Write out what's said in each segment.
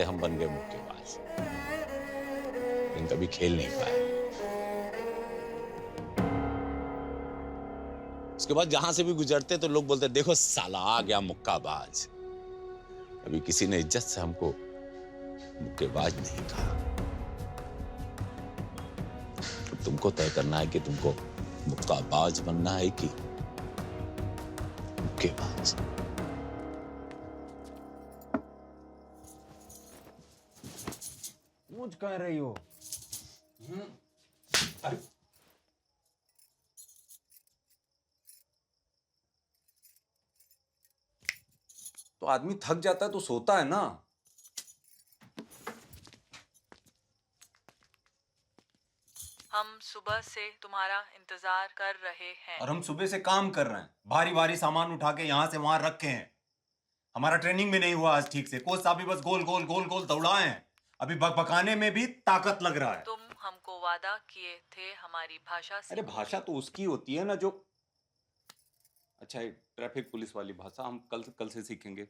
चाहते हम बन गए मुक्केबाज, लेकिन कभी खेल नहीं पाए। उसके बाद जहां से भी गुजरते तो लोग बोलते देखो साला आ गया मुक्काबाज। अभी किसी ने इज्जत से हमको मुक्केबाज नहीं कहा। तो तुमको तय करना है कि तुमको मुक्काबाज बनना है कि मुक्केबाज। मुझ कह रही हो? अरे तो आदमी थक जाता है तो सोता है ना। हम सुबह से तुम्हारा इंतजार कर रहे हैं। और हम सुबह से काम कर रहे हैं, भारी भारी सामान उठा के यहाँ से वहां रखे हैं। हमारा ट्रेनिंग भी नहीं हुआ आज ठीक से। कोच साहब भी बस गोल गोल गोल गोल दौड़ाए हैं। अभी बकबकाने में भी ताकत लग रहा है। तुम हमको वादा किए थे हमारी भाषा से। अरे भाषा तो उसकी होती है ना जो, अच्छा है ट्रैफिक पुलिस वाली भाषा हम कल से सीखेंगे।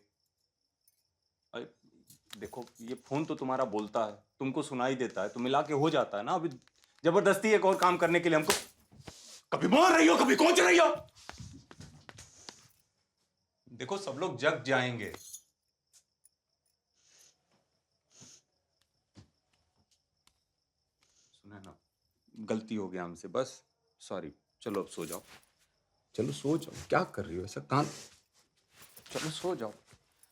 अरे देखो ये फोन तो तुम्हारा बोलता है, तुमको सुनाई देता है, तो मिला के हो जाता है ना। अभी जबरदस्ती एक और काम करने के लिए हमको कभी मार रही हो कभी कोच रही हो। देखो सब लोग जग जाएंगे। सुने ना, गलती हो गया हमसे, बस सॉरी। चलो अब सो जाओ, चलो सो जाओ। क्या कर रही हो ऐसा कान, चलो सो जाओ।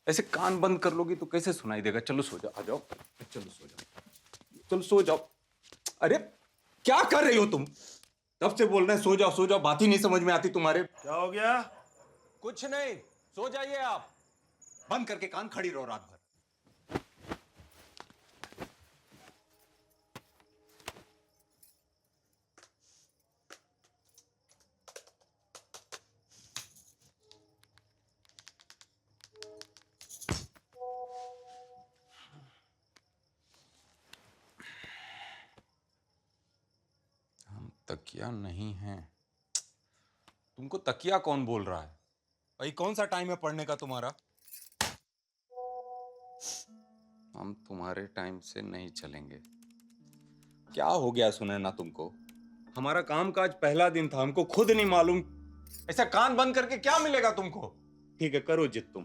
ऐसे कान बंद कर लोगी तो कैसे सुनाई देगा। चलो सो जाओ, आ जाओ, चलो सो जाओ, चलो सो जाओ। अरे क्या कर रही हो तुम? तब से बोल रहे हैं सो जाओ, बात ही नहीं समझ में आती तुम्हारे। क्या हो गया? कुछ नहीं, सो जाइए आप। बंद करके कान खड़ी रहो रात भर। हम तकिया नहीं हैं। तुमको तकिया कौन बोल रहा है भाई? कौन सा टाइम है पढ़ने का तुम्हारा? हम तुम्हारे टाइम से नहीं चलेंगे। क्या हो गया सुने ना तुमको? हमारा काम काज पहला दिन था, हमको खुद नहीं मालूम। ऐसा कान बंद करके क्या मिलेगा तुमको? ठीक है करो जिद।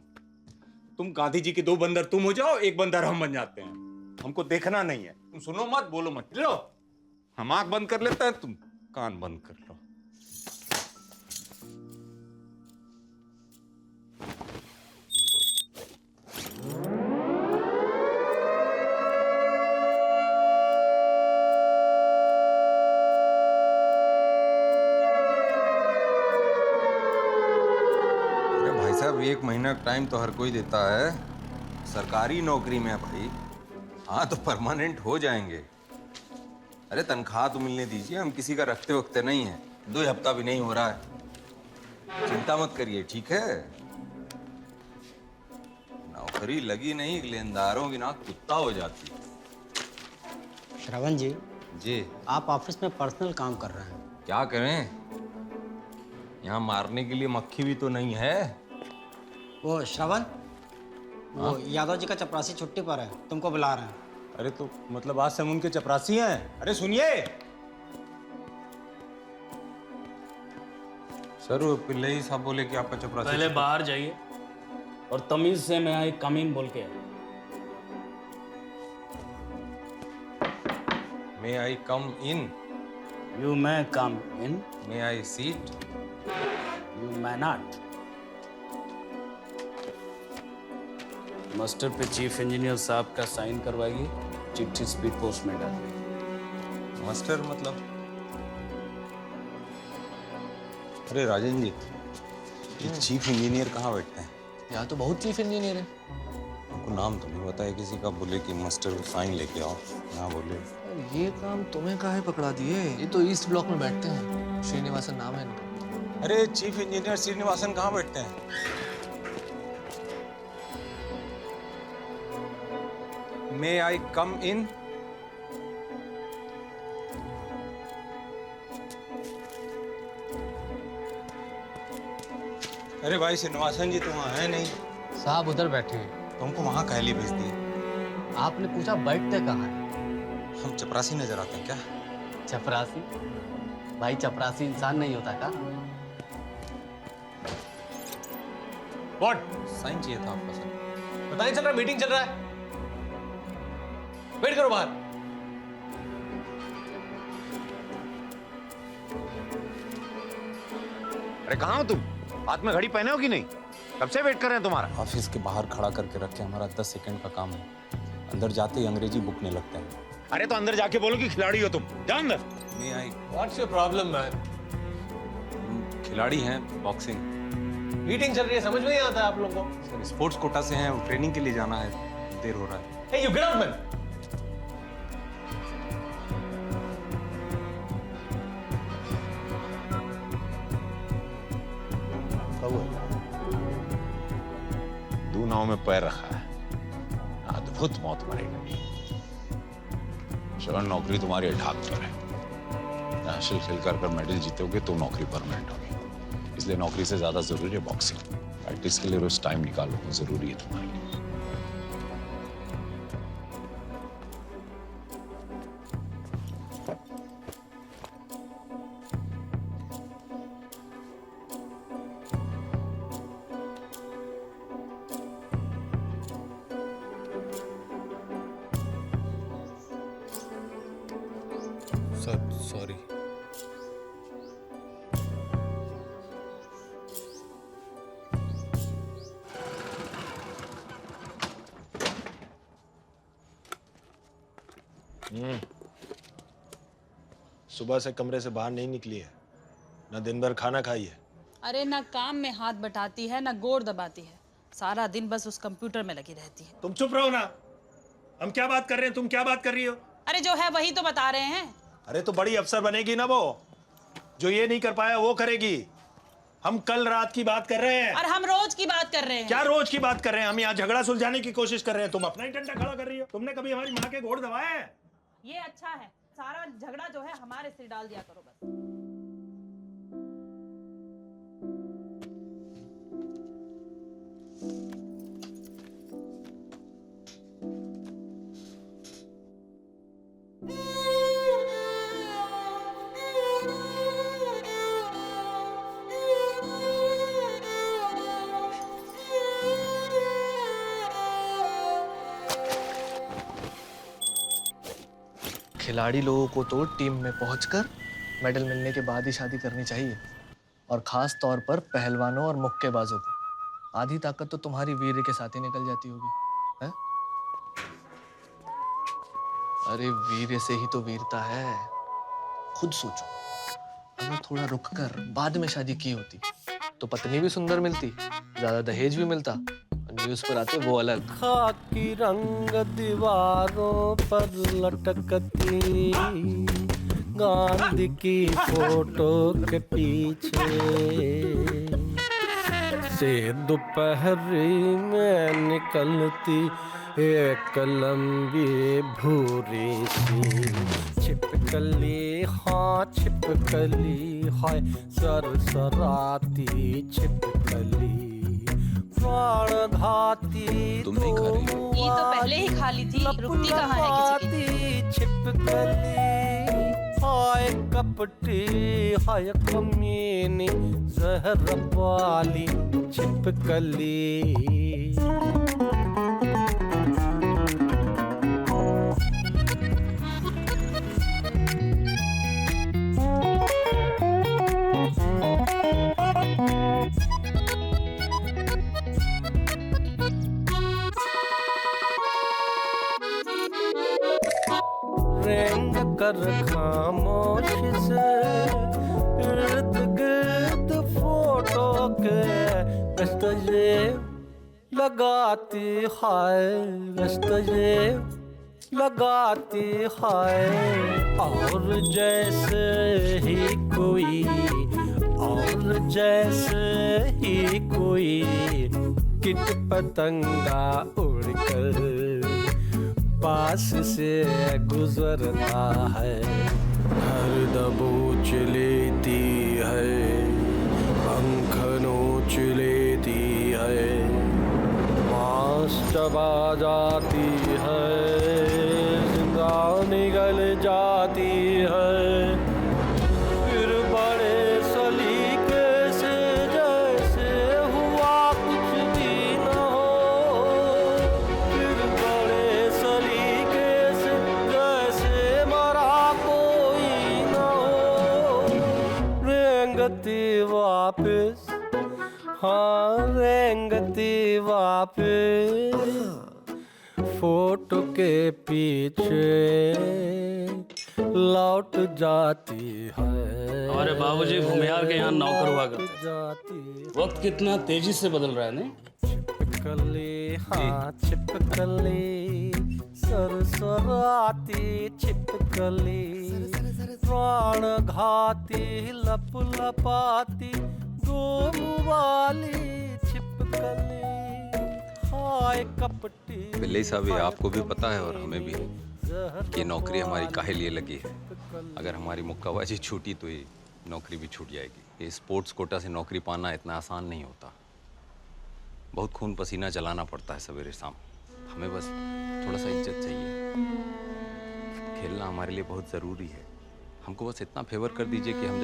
तुम गांधी जी के 2 बंदर तुम हो जाओ, 1 बंदर हम बन जाते हैं। हमको देखना नहीं है, तुम सुनो मत बोलो मत। लो हम आंख बंद कर लेते हैं, तुम कान बंद कर लो। साहब 1 महीना टाइम तो हर कोई देता है। सरकारी नौकरी में है भाई। हाँ तो परमानेंट हो जाएंगे। अरे तनख्वाह तो मिलने दीजिए, हम किसी का रखते वक्ते नहीं है। 2 हफ्ता भी नहीं हो रहा है, चिंता मत करिए ठीक है। नौकरी लगी नहीं, लेनदारों की नाक कुत्ता हो जाती है। श्रवण जी, आप ऑफिस में पर्सनल काम कर रहे हैं। क्या करें, यहाँ मारने के लिए मक्खी भी तो नहीं है। वो श्रवण, वो यादव जी का चपरासी छुट्टी पर है, तुमको बुला रहे हैं। अरे तो मतलब आज से हम उनके चपरासी हैं? अरे सुनिए सर, पिल्लई साहब बोले कि आपका चपरासी। पहले बाहर जाइए और तमीज से मैं आई कम इन बोल के आया। May I come in? You may come in, may I sit? you may not। Master पे चीफ इंजीनियर साहब का साइन करवाइए, चिट्ठी स्पीड पोस्ट में डालिए। मास्टर मतलब? अरे राजन जी, ये चीफ इंजीनियर कहाँ बैठते हैं? यहाँ तो बहुत चीफ इंजीनियर है। उनको नाम तो नहीं बताया किसी का। बोले कि मास्टर साइन लेके आओ, यहाँ बोले। ये काम तुम्हें काहे पकड़ा दिए? ये तो ईस्ट ब्लॉक में बैठते हैं, श्रीनिवासन नाम है इनका। अरे चीफ इंजीनियर श्रीनिवासन कहाँ बैठते हैं? मे आई कम इन? अरे भाई श्रीनिवासन जी तो वहाँ है नहीं। साहब उधर बैठे हैं। तुमको वहाँ काहे लिए भेज दिए? आपने पूछा बैठते कहाँ है? हम चपरासी नजर आते हैं क्या? चपरासी? भाई चपरासी इंसान नहीं होता का? व्हाट? साइन चाहिए था आपका सर। पता नहीं चल रहा, मीटिंग चल रहा है। वेट करो बाहर। अरे कहाँ हो तुम? हाथ में घड़ी पहने हो कि नहीं? कब से वेट कर रहे हैं तुम्हारा? ऑफिस के बाहर खड़ा करके रखे, हमारा 10 सेकंड का काम है। अंदर जाते ही अंग्रेजी बुकने लगते हैं। अरे तो अंदर जाके बोलो कि खिलाड़ी हो तुम। जाओ अंदर। मैं आई। What's your problem man? खिलाड़ी हैं, बॉक्सिंग। मीटिंग चल रही है, समझ में नहीं आता है आप लोगों को? सर स्पोर्ट्स कोटा से हैं, ट्रेनिंग के लिए जाना है, देर हो रहा है। Hey, you get out, man. दो नाव में पैर रखा है, अद्भुत मौत मरेगी। श्रवण, नौकरी तुम्हारी ढाक पर है। नेशनल खेल कर मेडल जीतोगे तो नौकरी परमानेंट होगी, इसलिए नौकरी से ज्यादा जरूरी है बॉक्सिंग। प्रैक्टिस के लिए रोज टाइम निकालो, जरूरी है तुम्हारे लिए। Sir sorry. सुबह से कमरे से बाहर नहीं निकली है, ना दिन भर खाना खाई है। अरे ना काम में हाथ बटाती है, ना गोड़ दबाती है, सारा दिन बस उस कंप्यूटर में लगी रहती है। तुम चुप रहो ना, हम क्या बात कर रहे हैं, तुम क्या बात कर रही हो? अरे जो है वही तो बता रहे हैं। अरे तो बड़ी अफसर बनेगी ना वो, जो ये नहीं कर पाया वो करेगी। हम कल रात की बात कर रहे हैं। और हम रोज की बात कर रहे हैं। क्या रोज की बात कर रहे हैं? हम यहाँ झगड़ा सुलझाने की कोशिश कर रहे हैं, तुम अपना ही डंडा खड़ा कर रही हो। तुमने कभी हमारी माँ के गोड़ दबाया है? ये अच्छा है, सारा झगड़ा जो है हमारे सिर डाल दिया करो बस। खिलाड़ी लोगों को तो टीम में पहुंचकर मेडल मिलने के बाद ही शादी करनी चाहिए, और खास तौर पर पहलवानों और मुक्केबाजों को। आधी ताकत तो तुम्हारी वीर्य के साथ ही निकल जाती होगी, है? अरे वीर्य से ही तो वीरता है। खुद सोचो, अगर थोड़ा रुक कर बाद में शादी की होती तो पत्नी भी सुंदर मिलती, ज्यादा दहेज भी मिलता, न्यूज पर आते वो अलग। खाकी रंग दीवारों पर लटकती गांधी की फोटो के पीछे से दोपहरी में निकलती एक लंबी भूरी सी छिपकली, हाँ छिपकली है, सरसराती छिपकली, प्राणघाती। तुम नहीं खा रही हो? ये तो पहले ही खा ली थी, रुकती कहाँ है किसी की? छिपकली हाय कपटी, हाय कमीनी, जहर वाली छिपकली। रेंग कर खामोश से इर्द गिर्द फोटो के गश्ते लगाती है, गश्ते लगाती है। और जैसे ही कोई, और जैसे ही कोई किट पतंगा उड़कर पास से गुजरता है, हर दबोच लेती है, पंख नोच लेती है, मांस चबा जाती है, जिंदा निगल जाती है। फिर बड़े सलीके से जैसे हुआ कुछ भी न हो, फिर बड़े सलीके से जैसे मरा कोई न हो। रेंगती वापस, हाँ रेंगती वापस, फोटो के पीछे लौट जाती है। हमारे बाबूजी भूमिहार के यहाँ नौकर हुआ करते थे। जाती वक्त कितना तेजी से बदल रहा है नहीं? छिपकली, हाँ छिपकली, सरसराती छिपकली, प्राण घाती लप लपाती गोम वाली छिपकली, हाय कपटी। बिल्ली साहब, ये आपको भी पता है और हमें भी कि नौकरी हमारी काहे लिए लगी है। अगर हमारी मुक्काबाजी छूटी तो ये नौकरी भी छूट जाएगी। ये स्पोर्ट्स कोटा से नौकरी पाना इतना आसान नहीं होता, बहुत खून पसीना चलाना पड़ता है सवेरे शाम। हमें बस थोड़ा सा इज्जत चाहिए। खेलना हमारे लिए बहुत ज़रूरी है। हमको बस इतना फेवर कर दीजिए कि हम जब